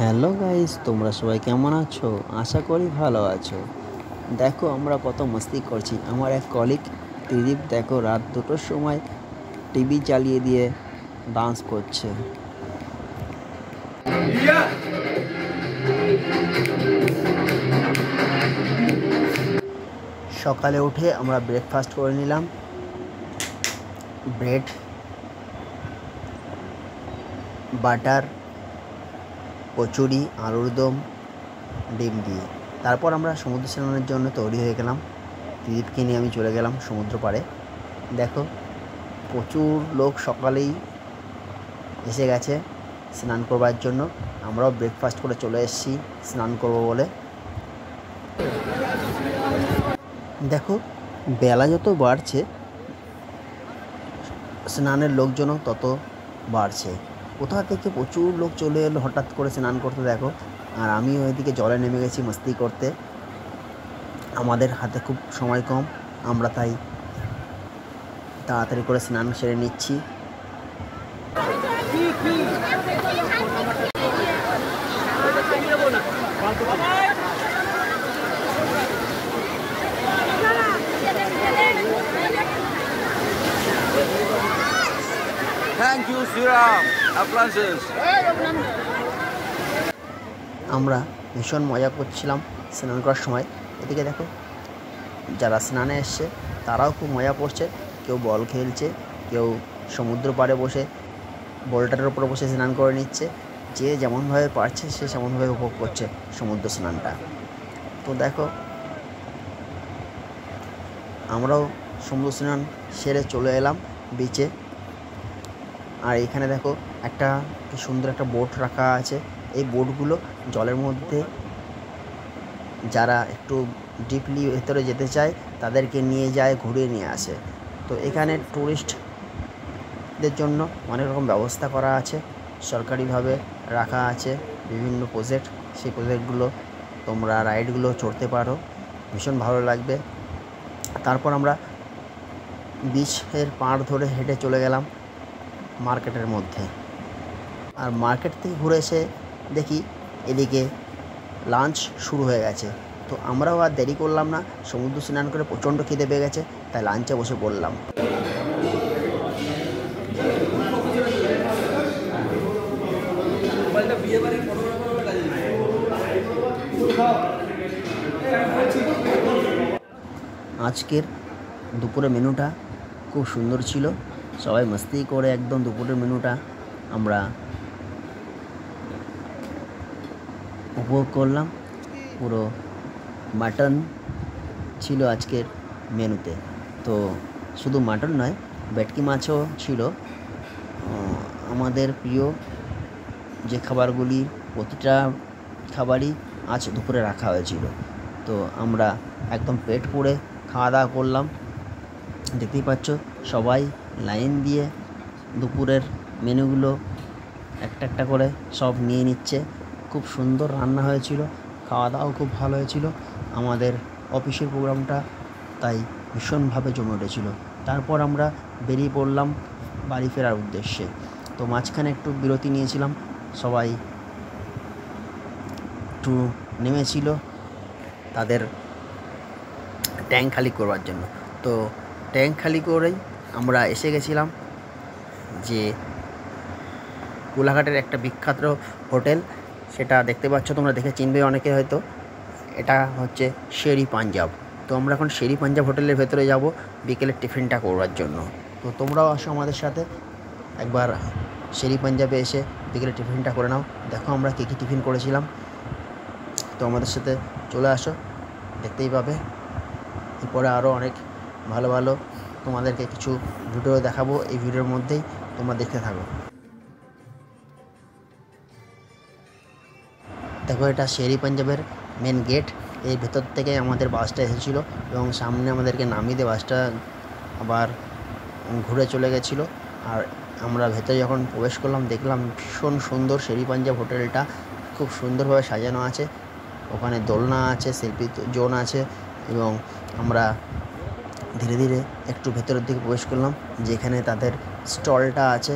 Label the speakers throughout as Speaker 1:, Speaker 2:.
Speaker 1: Hello guys, তোমরা সবাই কেমন আছো? আশা করি ভালো আছো। দেখো আমরা কত মস্তি করছি। আমার এক কলিগ ত্রিদীপ দেখো রাত 2টোর সময় টিভি চালিয়ে দিয়ে ডান্স করছে। সকালে উঠে আমরা ব্রেকফাস্ট করে নিলাম, ব্রেড, বাটার, কচুরি, আলুর দম, ডিম দিয়ে। তারপর আমরা সমুদ্র স্নানের জন্য তৈরি হয়ে গেলাম। ত্রিদীপকে নিয়ে আমি চলে গেলাম সমুদ্র পাড়ে। দেখো প্রচুর লোক সকালেই এসে গেছে স্নান করবার জন্য। আমরাও ব্রেকফাস্ট করে চলে এসেছি স্নান করব বলে। দেখো বেলা যত বাড়ছে স্নানের লোকজনও তত বাড়ছে। কোথা থেকে প্রচুর লোক চলে এলো হঠাৎ করে স্নান করতে দেখো। আর আমিও ওইদিকে জলে নেমে গেছি মস্তি করতে। আমাদের হাতে খুব সময় কম, আমরা তাই তাড়াতাড়ি করে স্নান সেরে নিচ্ছি।
Speaker 2: Thank you, Sriram. Appliances.
Speaker 1: আমরা ভীষণ মজা করছিলাম স্নান করার সময়। এদিকে দেখো যারা স্নানে এসছে তারাও খুব মজা করছে। কেউ বল খেলছে, কেউ সমুদ্র পাড়ে বসে বোল্টারের উপরে বসে স্নান করে নিচ্ছে। যে যেমনভাবে পারছে সে সেমনভাবে উপভোগ করছে সমুদ্র স্নানটা। তো দেখো আমরাও সমুদ্র স্নান সেরে চলে এলাম বিচে। আর এখানে দেখো একটা সুন্দর একটা বোট রাখা আছে। এই বোটগুলো জলের মধ্যে যারা একটু ডিপলি ভেতরে যেতে চায় তাদেরকে নিয়ে যায়, ঘুরিয়ে নিয়ে আসে। তো এখানে টুরিস্টদের জন্য অনেক রকম ব্যবস্থা করা আছে, সরকারিভাবে রাখা আছে বিভিন্ন প্রজেক্ট। সেই প্রজেক্টগুলো তোমরা রাইডগুলো চড়তে পারো, ভীষণ ভালো লাগবে। তারপর আমরা বিচের পাড় ধরে হেঁটে চলে গেলাম মার্কেটের মধ্যে। আর মার্কেট থেকে ঘুরে এসে দেখি এদিকে লাঞ্চ শুরু হয়ে গেছে। তো আমরাও আর দেরি করলাম না, সমুদ্র স্নান করে প্রচণ্ড খিদে পেয়ে গেছে, তাই লাঞ্চে বসে পড়লাম। আজকের দুপুরের মেনুটা খুব সুন্দর ছিল। সবাই মস্তি করে একদম দুপুরের মেনুটা আমরা উপভোগ করলাম। পুরো মাটন ছিল আজকের মেনুতে। তো শুধু মাটন নয়, ভেটকি মাছও ছিল। আমাদের প্রিয় যে খাবারগুলি, প্রতিটা খাবারই আজ দুপুরে রাখা হয়েছিল। তো আমরা একদম পেট পুড়ে খাওয়া দাওয়া করলাম। দেখতেই পাচ্ছ সবাই লাইন দিয়ে দুপুরের মেনুগুলো একটা একটা করে সব নিয়ে নিচ্ছে। খুব সুন্দর রান্না হয়েছিল, খাওয়া দাওয়াও খুব ভালো হয়েছিল। আমাদের অফিসের প্রোগ্রামটা তাই ভীষণভাবে জমে উঠেছিল। তারপর আমরা বেরিয়ে পড়লাম বাড়ি ফেরার উদ্দেশ্যে। তো মাঝখানে একটু বিরতি নিয়েছিলাম, সবাই একটু নেমেছিল তাদের ট্যাঙ্ক খালি করবার জন্য। তো ট্যাঙ্ক খালি করেই আমরা এসে গেছিলাম যে কোলাঘাটের একটা বিখ্যাত হোটেল, সেটা দেখতে পাচ্ছ তোমরা, দেখে চিনবে অনেকে হয়তো। এটা হচ্ছে শেরি পাঞ্জাব। তো আমরা এখন শেরি পাঞ্জাব হোটেলের ভেতরে যাব বিকেলের টিফিনটা করবার জন্য। তো তোমরাও আসো আমাদের সাথে, একবার শেরি পাঞ্জাবে এসে বিকেলের টিফিনটা করে নাও। দেখো আমরা কী কী টিফিন করেছিলাম। তো আমাদের সাথে চলে আসো, দেখতেই পাবে। এরপরে আরও অনেক ভালো ভালো তোমাদেরকে কিছু ভিডিও দেখাবো এই ভিডিওর মধ্যেই, তোমরা দেখতে থাকো। দেখো এটা শেরি পাঞ্জাবের মেন গেট। এই ভেতর থেকে আমাদের বাসটা এসেছিলো এবং সামনে আমাদেরকে নামিয়ে দিয়ে বাসটা আবার ঘুরে চলে গেছিলো। আর আমরা ভেতরে যখন প্রবেশ করলাম দেখলাম ভীষণ সুন্দর শেরি পাঞ্জাব হোটেলটা, খুব সুন্দরভাবে সাজানো আছে। ওখানে দোলনা আছে, সেলফি জোন আছে। এবং আমরা ধীরে ধীরে একটু ভেতরের দিকে প্রবেশ করলাম, যেখানে তাদের স্টলটা আছে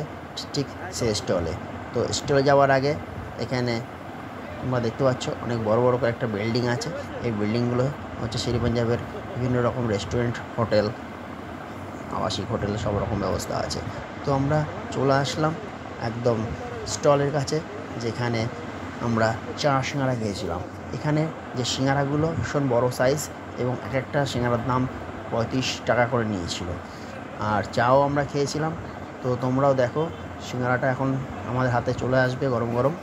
Speaker 1: ঠিক সেই স্টলে। তো স্টলে যাওয়ার আগে এখানে তোমরা দেখতে পাচ্ছ অনেক বড় বড় করে একটা বিল্ডিং আছে। এই বিল্ডিংগুলো হচ্ছে শের ই পাঞ্জাবের বিভিন্ন রকম রেস্টুরেন্ট, হোটেল, আবাসিক হোটেলে সব রকম ব্যবস্থা আছে। তো আমরা চলে আসলাম একদম স্টলের কাছে, যেখানে আমরা চা সিঙ্গারা খেয়েছিলাম। এখানে যে সিঙ্গারাগুলো ভীষণ বড় সাইজ এবং এক একটা সিঙ্গারার দাম 35 টাকা করে নিয়েছিল। আর চাও আমরা খেয়েছিলাম। তো তোমরাও দেখো, সিঙ্গারাটা এখন আমাদের হাতে চলে আসবে গরম গরম।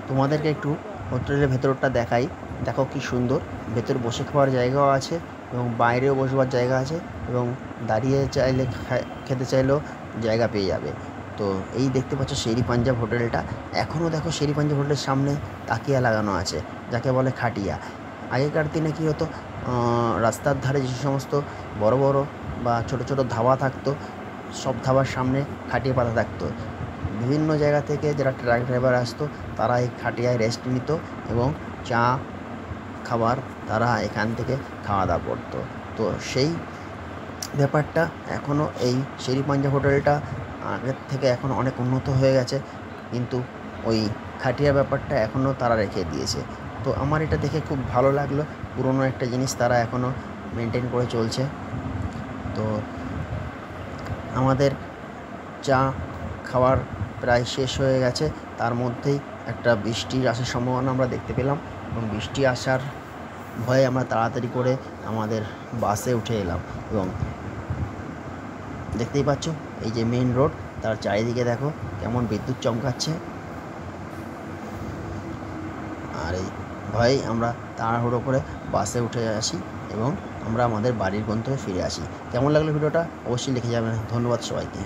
Speaker 1: তোমাদেরকে একটু হোটেলের ভেতরটা দেখাই। দেখো কি সুন্দর, ভেতর বসে খাওয়ার জায়গাও আছে এবং বাইরেও বসবার জায়গা আছে এবং দাঁড়িয়ে চাইলে খেতে চাইলেও জায়গা পেয়ে যাবে। তো এই দেখতে পাচ্ছ শের ই পাঞ্জাব হোটেলটা। এখনও দেখো শের ই পাঞ্জাব হোটেলের সামনে তাকিয়া লাগানো আছে, যাকে বলে খাটিয়া। আগেকার দিনে কী হতো, রাস্তার ধারে যে সমস্ত বড় বড় বা ছোট ছোট ধাবা থাকতো, সব ধাবার সামনে খাটিয়া পাতা থাকতো। বিভিন্ন জায়গা থেকে যারা ট্রাক ড্রাইভার আসতো, তারা এই খাটিয়ায় রেস্ট নিত এবং চা খাবার তারা এখান থেকে খাওয়া দাওয়া করতো। তো সেই ব্যাপারটা এখনও এই শের ই পাঞ্জাব হোটেলটা আগের থেকে এখন অনেক উন্নত হয়ে গেছে, কিন্তু ওই খাটিয়ার ব্যাপারটা এখনও তারা রেখে দিয়েছে। তো আমার এটা দেখে খুব ভালো লাগলো, পুরনো একটা জিনিস তারা এখনও মেনটেন করে চলছে। তো আমাদের চা খাওয়ার প্রায় শেষ হয়ে গেছে, তার মধ্যেই একটা বৃষ্টির আসার সম্ভাবনা আমরা দেখতে পেলাম এবং বৃষ্টি আসার ভয়ে আমরা তাড়াতাড়ি করে আমাদের বাসে উঠে এলাম। এবং দেখতেই পাচ্ছ এই যে মেন রোড, তার চারিদিকে দেখো কেমন বিদ্যুৎ চমকাচ্ছে। আর এই ভয়েই আমরা তাড়াহুড়ো করে বাসে উঠে আসি এবং আমরা আমাদের বাড়ির গন্তব্যে ফিরে আসি। কেমন লাগলো ভিডিওটা অবশ্যই লিখে যাবেন। ধন্যবাদ সবাইকে।